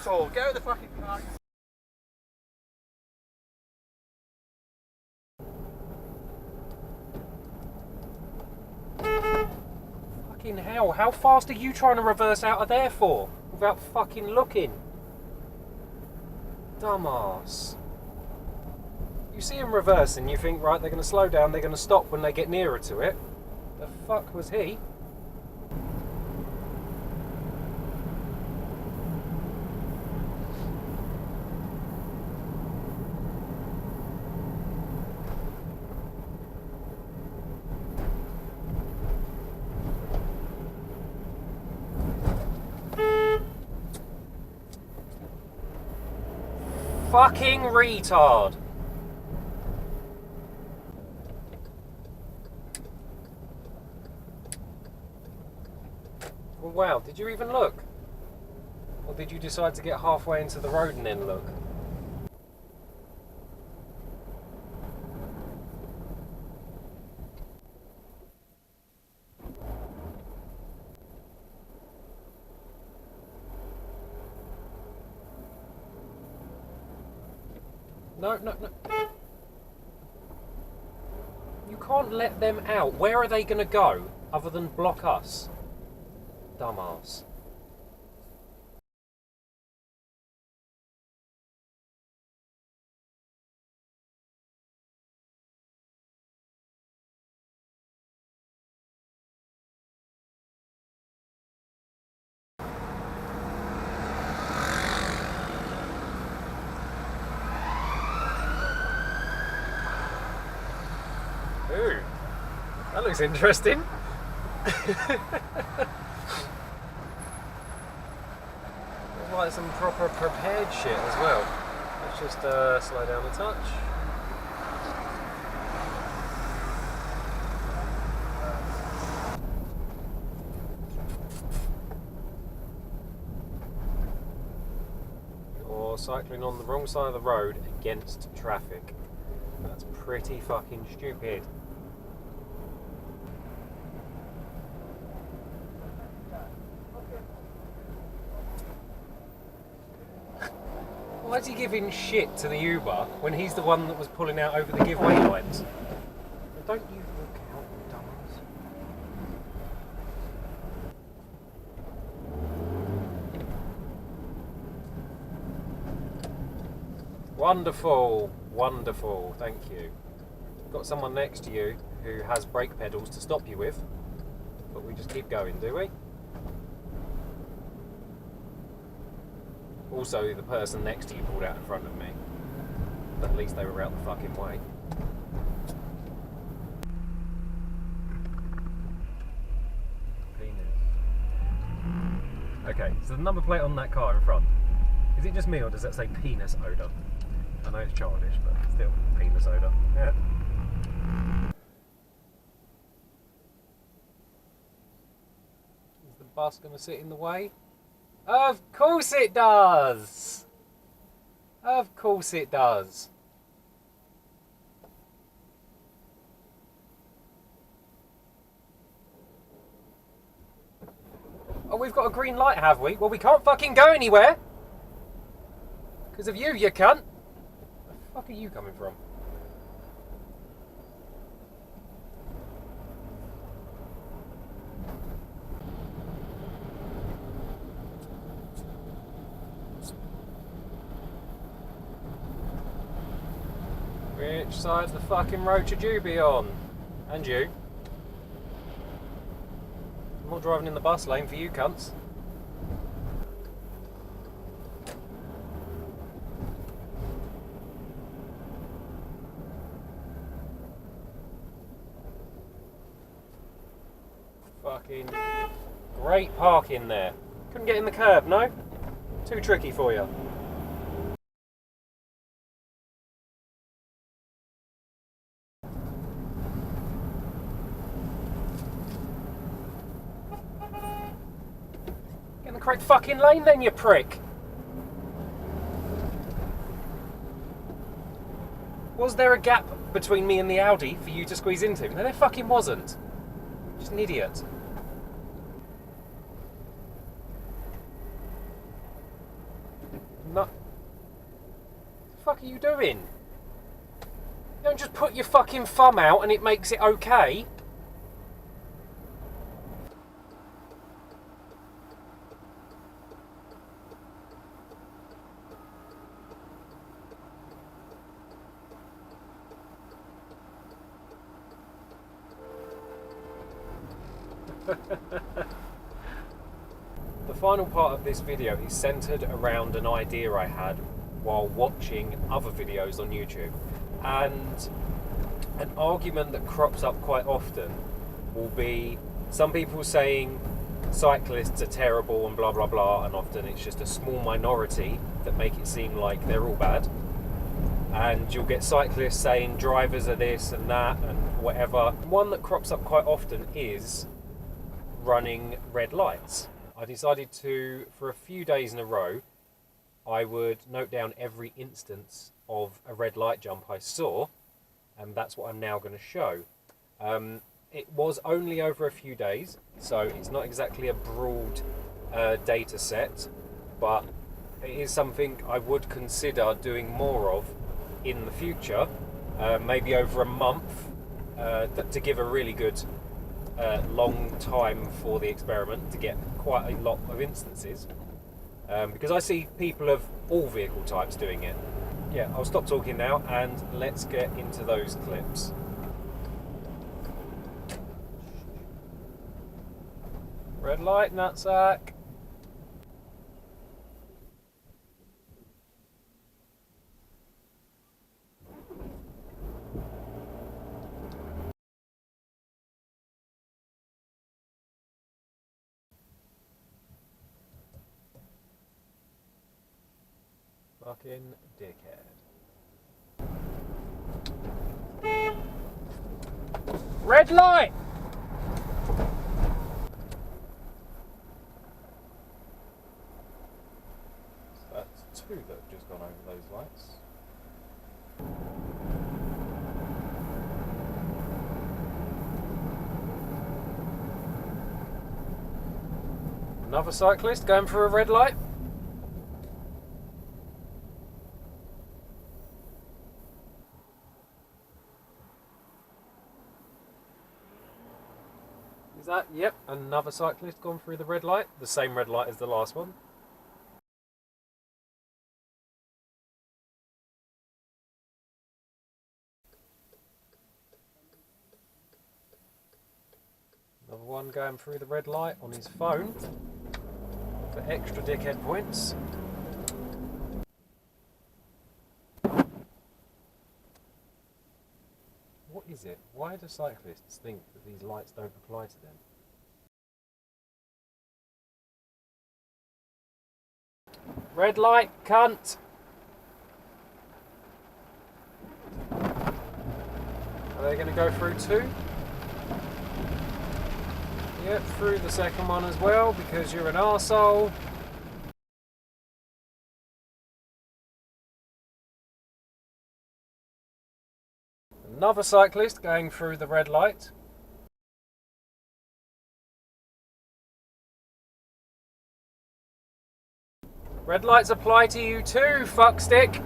asshole! Get out of the fucking car! Fucking hell, how fast are you trying to reverse out of there for? Without fucking looking. Dumbass. You see him reversing, you think, right, they're going to slow down, they're going to stop when they get nearer to it. The fuck was he? Fucking retard. Well, wow, did you even look? Or did you decide to get halfway into the road and then look? No. You can't let them out. Where are they going to go other than block us? Dumbass. Ooh, that looks interesting. Like some proper prepared shit as well. Let's just slow down a touch. You're cycling on the wrong side of the road against traffic. That's pretty fucking stupid. Why is he giving shit to the Uber when he's the one that was pulling out over the giveaway lines? Don't you look out, dumbass. Wonderful, wonderful, thank you. Got someone next to you who has brake pedals to stop you with, but we just keep going, do we? Also, the person next to you pulled out in front of me. But at least they were out the fucking way. Penis. Okay, so the number plate on that car in front. Is it just me or does that say penis odour? I know it's childish, but still, penis odour. Yeah. Is the bus going to sit in the way? Of course it does! Of course it does. Oh, we've got a green light, have we? Well, we can't fucking go anywhere! Because of you, you cunt! Where the fuck are you coming from? Which side of the fucking road should you be on? And you? I'm not driving in the bus lane for you cunts. Fucking great parking there. Couldn't get in the curb, no? Too tricky for you. Get in the correct fucking lane then, you prick. Was there a gap between me and the Audi for you to squeeze into? No, there fucking wasn't. Just an idiot. fuck are you doing? You don't just put your fucking thumb out and it makes it okay. The final part of this video is centered around an idea I had while watching other videos on YouTube, and an argument that crops up quite often will be some people saying cyclists are terrible and blah blah blah, and often it's just a small minority that make it seem like they're all bad, and you'll get cyclists saying drivers are this and that and whatever. One that crops up quite often is running red lights. I decided to, for a few days in a row, I would note down every instance of a red light jump I saw, and that's what I'm now going to show. It was only over a few days, so it's not exactly a broad data set, but it is something I would consider doing more of in the future, maybe over a month, to give a really good long time for the experiment to get quite a lot of instances, because I see people of all vehicle types doing it. Yeah, I'll stop talking now and let's get into those clips. Red light, nutsack. Fucking dickhead. Red light! So that's two that have just gone over those lights. Another cyclist going for a red light. Is that, yep, another cyclist gone through the red light. The same red light as the last one. Another one going through the red light on his phone for extra dickhead points. What is it? Why do cyclists think that these lights don't apply to them? Red light, cunt! Are they going to go through too? Yep, through the second one as well, because you're an arsehole. Another cyclist going through the red light. Red lights apply to you too, fuckstick.